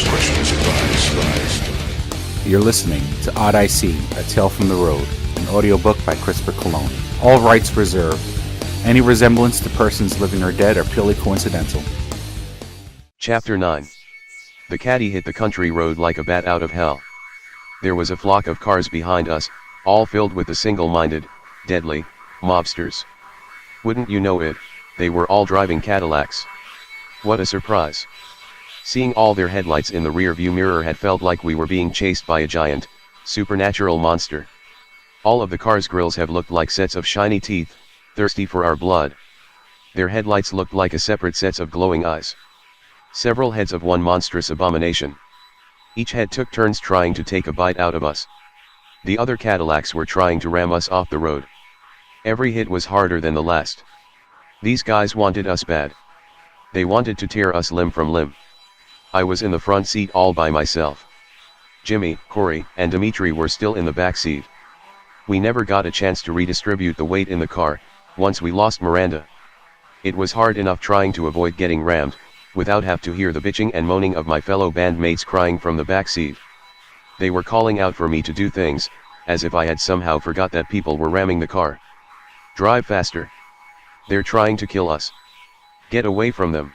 advised. You're listening to Odyssey, A Tale from the Road, an audiobook by Christopher Cologne. All rights reserved. Any resemblance to persons living or dead are purely coincidental. Chapter 9. The caddy hit the country road like a bat out of hell. There was a flock of cars behind us, all filled with the single-minded, deadly, mobsters. Wouldn't you know it, they were all driving Cadillacs. What a surprise. Seeing all their headlights in the rear-view mirror had felt like we were being chased by a giant, supernatural monster. All of the cars' grills have looked like sets of shiny teeth, thirsty for our blood. Their headlights looked like a separate sets of glowing eyes. Several heads of one monstrous abomination. Each head took turns trying to take a bite out of us. The other Cadillacs were trying to ram us off the road. Every hit was harder than the last. These guys wanted us bad. They wanted to tear us limb from limb. I was in the front seat all by myself. Jimmy, Corey, and Dimitri were still in the back seat. We never got a chance to redistribute the weight in the car, once we lost Miranda. It was hard enough trying to avoid getting rammed, without have to hear the bitching and moaning of my fellow bandmates crying from the back seat. They were calling out for me to do things, as if I had somehow forgot that people were ramming the car. Drive faster. They're trying to kill us. Get away from them.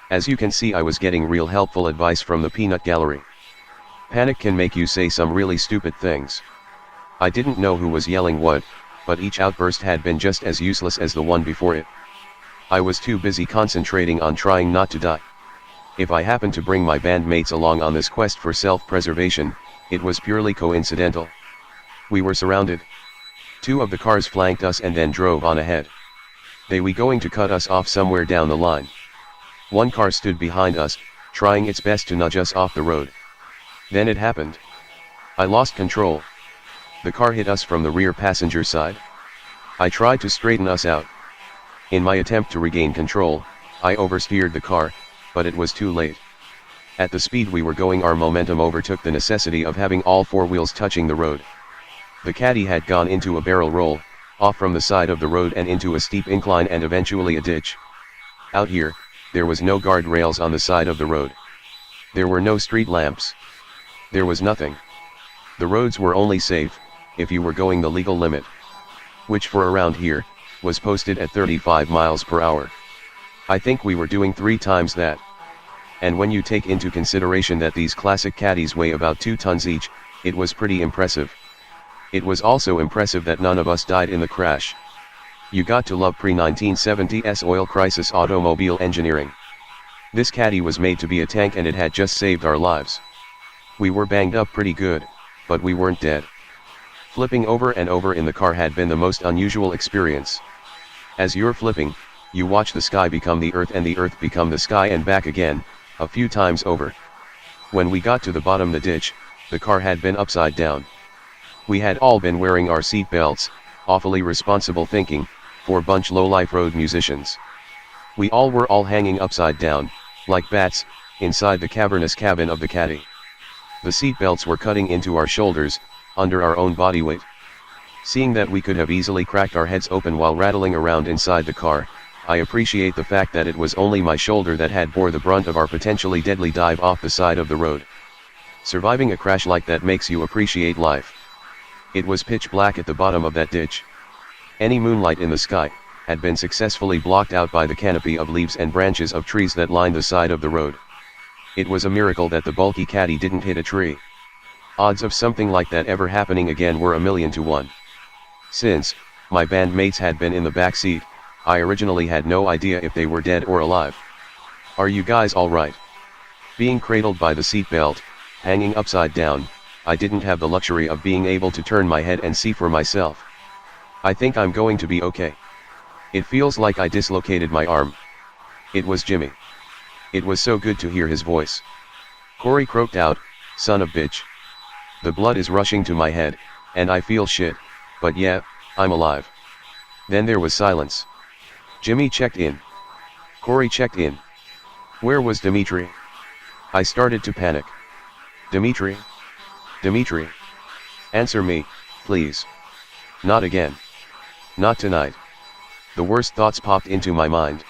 As you can see, I was getting real helpful advice from the peanut gallery. Panic can make you say some really stupid things. I didn't know who was yelling what, but each outburst had been just as useless as the one before it. I was too busy concentrating on trying not to die. If I happened to bring my bandmates along on this quest for self-preservation, it was purely coincidental. We were surrounded. Two of the cars flanked us and then drove on ahead. They were going to cut us off somewhere down the line. One car stood behind us, trying its best to nudge us off the road. Then it happened. I lost control. The car hit us from the rear passenger side. I tried to straighten us out. In my attempt to regain control, I oversteered the car, but it was too late. At the speed we were going, our momentum overtook the necessity of having all four wheels touching the road. The caddy had gone into a barrel roll, off from the side of the road and into a steep incline and eventually a ditch. Out here, there was no guardrails on the side of the road. There were no street lamps. There was nothing. The roads were only safe if you were going the legal limit, which for around here was posted at 35 miles per hour. I think we were doing 3 times that. And when you take into consideration that these classic caddies weigh about 2 tons each, it was pretty impressive. It was also impressive that none of us died in the crash. You got to love pre-1970s oil crisis automobile engineering. This caddy was made to be a tank and it had just saved our lives. We were banged up pretty good, but we weren't dead. Flipping over and over in the car had been the most unusual experience. As you're flipping, you watch the sky become the earth and the earth become the sky and back again, a few times over. When we got to the bottom of the ditch, the car had been upside down. We had all been wearing our seat belts, awfully responsible thinking, for bunch low-life road musicians. We all were hanging upside down, like bats, inside the cavernous cabin of the caddy. The seat belts were cutting into our shoulders, under our own body weight. Seeing that we could have easily cracked our heads open while rattling around inside the car, I appreciate the fact that it was only my shoulder that had bore the brunt of our potentially deadly dive off the side of the road. Surviving a crash like that makes you appreciate life. It was pitch black at the bottom of that ditch. Any moonlight in the sky had been successfully blocked out by the canopy of leaves and branches of trees that lined the side of the road. It was a miracle that the bulky caddy didn't hit a tree. Odds of something like that ever happening again were 1,000,000 to 1. Since my bandmates had been in the back seat, I originally had no idea if they were dead or alive. "Are you guys alright?" Being cradled by the seatbelt, hanging upside down, I didn't have the luxury of being able to turn my head and see for myself. "I think I'm going to be okay. It feels like I dislocated my arm." It was Jimmy. It was so good to hear his voice. Corey croaked out, "Son of bitch. The blood is rushing to my head, and I feel shit, but yeah, I'm alive." Then there was silence. Jimmy checked in. Corey checked in. Where was Dimitri? I started to panic. "Dimitri? Dimitri? Answer me, please. Not again. Not tonight." The worst thoughts popped into my mind.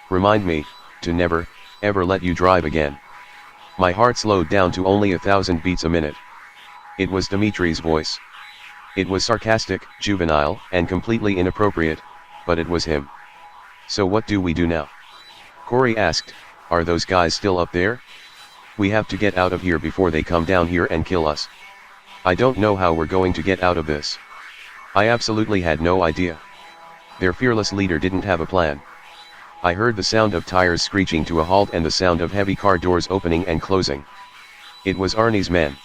Remind me to never, ever let you drive again. My heart slowed down to only 1,000 beats a minute. It was Dimitri's voice. It was sarcastic, juvenile, and completely inappropriate, but it was him. So what do we do now? Corey asked, are those guys still up there? We have to get out of here before they come down here and kill us. I don't know how we're going to get out of this. I absolutely had no idea. Their fearless leader didn't have a plan. I heard the sound of tires screeching to a halt and the sound of heavy car doors opening and closing. It was Arnie's men.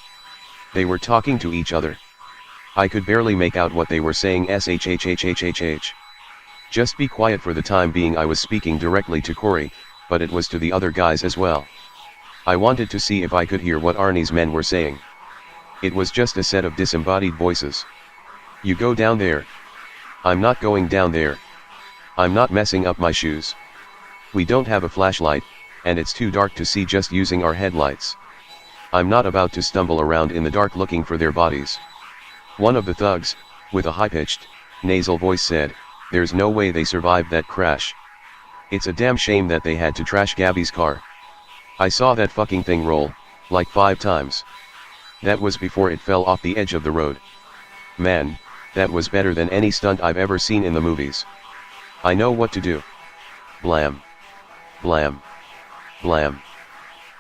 They were talking to each other. I could barely make out what they were saying. Shhhhhhh. Just be quiet for the time being. I was speaking directly to Corey, but it was to the other guys as well. I wanted to see if I could hear what Arnie's men were saying. It was just a set of disembodied voices. You go down there. I'm not going down there. I'm not messing up my shoes. We don't have a flashlight, and it's too dark to see just using our headlights. I'm not about to stumble around in the dark looking for their bodies. One of the thugs, with a high-pitched, nasal voice said, there's no way they survived that crash. It's a damn shame that they had to trash Gabby's car. I saw that fucking thing roll, like 5 times. That was before it fell off the edge of the road. Man, that was better than any stunt I've ever seen in the movies. I know what to do. Blam. Blam. Blam.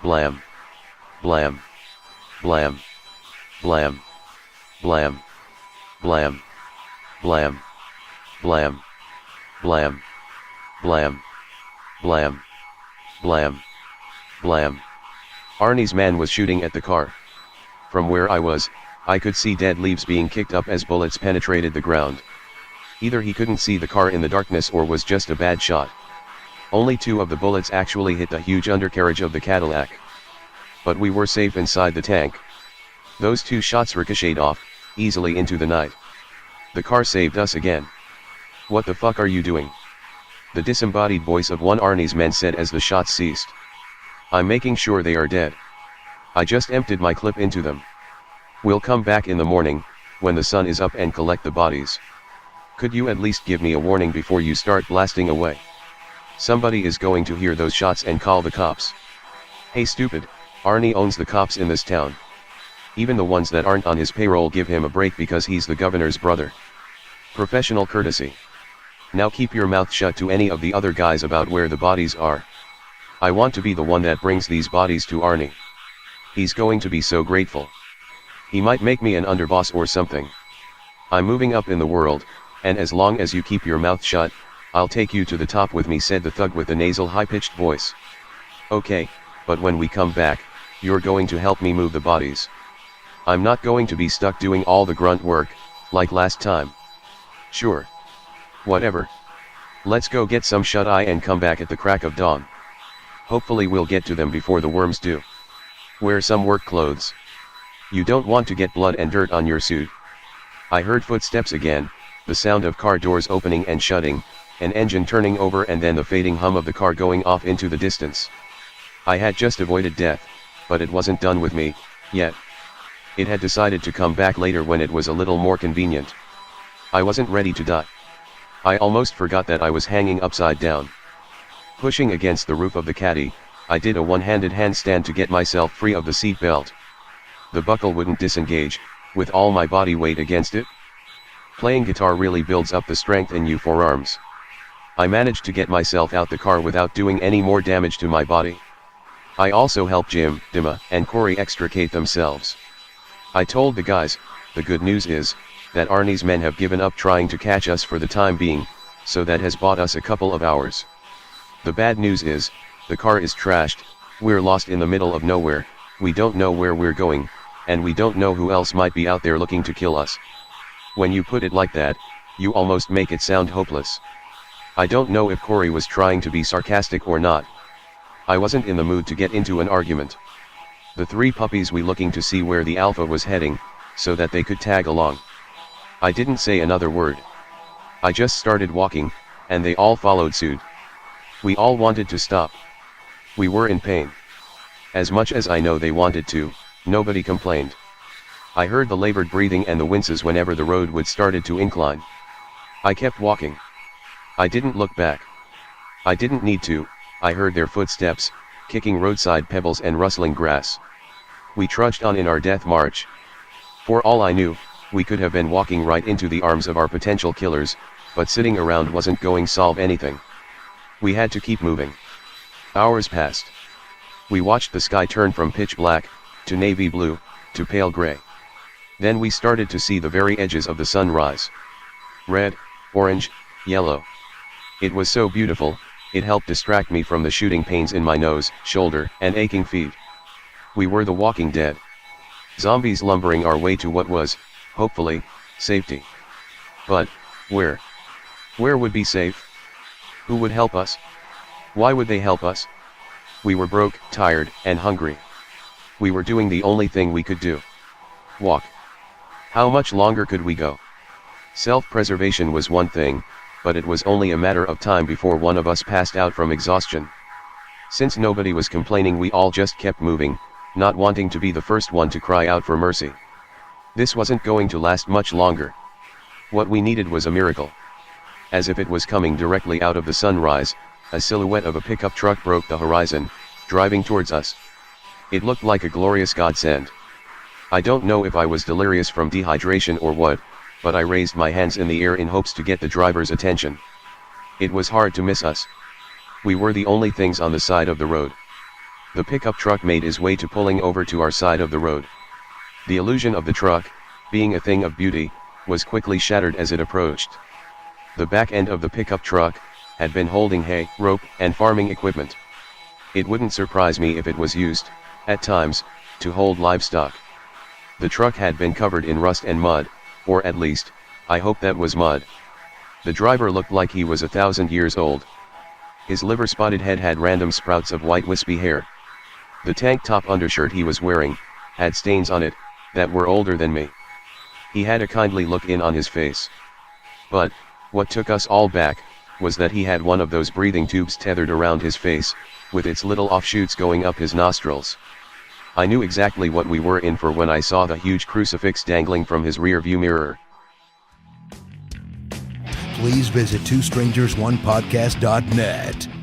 Blam. Blam. Blam. Blam. Blam. Blam. Blam. Blam. Blam. Blam. Blam. Blam. Blam. Arnie's man was shooting at the car. From where I was, I could see dead leaves being kicked up as bullets penetrated the ground. Either he couldn't see the car in the darkness or was just a bad shot. Only 2 of the bullets actually hit the huge undercarriage of the Cadillac. But we were safe inside the tank. Those 2 shots ricocheted off, easily into the night. The car saved us again. What the fuck are you doing? The disembodied voice of one Arnie's men said as the shots ceased. I'm making sure they are dead. I just emptied my clip into them. We'll come back in the morning, when the sun is up, and collect the bodies. Could you at least give me a warning before you start blasting away? Somebody is going to hear those shots and call the cops. Hey stupid, Arnie owns the cops in this town. Even the ones that aren't on his payroll give him a break because he's the governor's brother. Professional courtesy. Now keep your mouth shut to any of the other guys about where the bodies are. I want to be the one that brings these bodies to Arnie. He's going to be so grateful. He might make me an underboss or something. I'm moving up in the world, and as long as you keep your mouth shut, I'll take you to the top with me, said the thug with the nasal high-pitched voice. Okay, but when we come back, you're going to help me move the bodies. I'm not going to be stuck doing all the grunt work, like last time. Sure. Whatever. Let's go get some shut-eye and come back at the crack of dawn. Hopefully we'll get to them before the worms do. Wear some work clothes. You don't want to get blood and dirt on your suit. I heard footsteps again, the sound of car doors opening and shutting, an engine turning over, and then the fading hum of the car going off into the distance. I had just avoided death, but it wasn't done with me, yet. It had decided to come back later when it was a little more convenient. I wasn't ready to die. I almost forgot that I was hanging upside down. Pushing against the roof of the caddy, I did a one-handed handstand to get myself free of the seat belt. The buckle wouldn't disengage, with all my body weight against it. Playing guitar really builds up the strength in your forearms. I managed to get myself out the car without doing any more damage to my body. I also helped Jim, Dima, and Corey extricate themselves. I told the guys, the good news is, that Arnie's men have given up trying to catch us for the time being, so that has bought us a couple of hours. The bad news is, the car is trashed, we're lost in the middle of nowhere, we don't know where we're going, and we don't know who else might be out there looking to kill us. When you put it like that, you almost make it sound hopeless. I don't know if Corey was trying to be sarcastic or not. I wasn't in the mood to get into an argument. The 3 puppies we looking to see where the alpha was heading, so that they could tag along. I didn't say another word. I just started walking, and they all followed suit. We all wanted to stop. We were in pain. As much as I know they wanted to, nobody complained. I heard the labored breathing and the winces whenever the road would started to incline. I kept walking. I didn't look back. I didn't need to. I heard their footsteps, kicking roadside pebbles and rustling grass. We trudged on in our death march. For all I knew, we could have been walking right into the arms of our potential killers, but sitting around wasn't going to solve anything. We had to keep moving. Hours passed. We watched the sky turn from pitch black, to navy blue, to pale gray. Then we started to see the very edges of the sun rise. Red, orange, yellow. It was so beautiful, it helped distract me from the shooting pains in my nose, shoulder, and aching feet. We were the Walking Dead. Zombies lumbering our way to what was, hopefully, safety. But, where? Where would be safe? Who would help us? Why would they help us? We were broke, tired, and hungry. We were doing the only thing we could do. Walk. How much longer could we go? Self-preservation was one thing, but it was only a matter of time before one of us passed out from exhaustion. Since nobody was complaining, we all just kept moving, not wanting to be the first one to cry out for mercy. This wasn't going to last much longer. What we needed was a miracle. As if it was coming directly out of the sunrise, a silhouette of a pickup truck broke the horizon, driving towards us. It looked like a glorious godsend. I don't know if I was delirious from dehydration or what, but I raised my hands in the air in hopes to get the driver's attention. It was hard to miss us. We were the only things on the side of the road. The pickup truck made his way to pulling over to our side of the road. The illusion of the truck, being a thing of beauty, was quickly shattered as it approached. The back end of the pickup truck had been holding hay, rope, and farming equipment. It wouldn't surprise me if it was used, at times, to hold livestock. The truck had been covered in rust and mud, or at least, I hope that was mud. The driver looked like he was 1,000 years old. His liver-spotted head had random sprouts of white wispy hair. The tank top undershirt he was wearing had stains on it that were older than me. He had a kindly look in on his face. But what took us all back was that he had one of those breathing tubes tethered around his face, with its little offshoots going up his nostrils. I knew exactly what we were in for when I saw the huge crucifix dangling from his rear-view mirror. Please visit twostrangersonePodcast.net.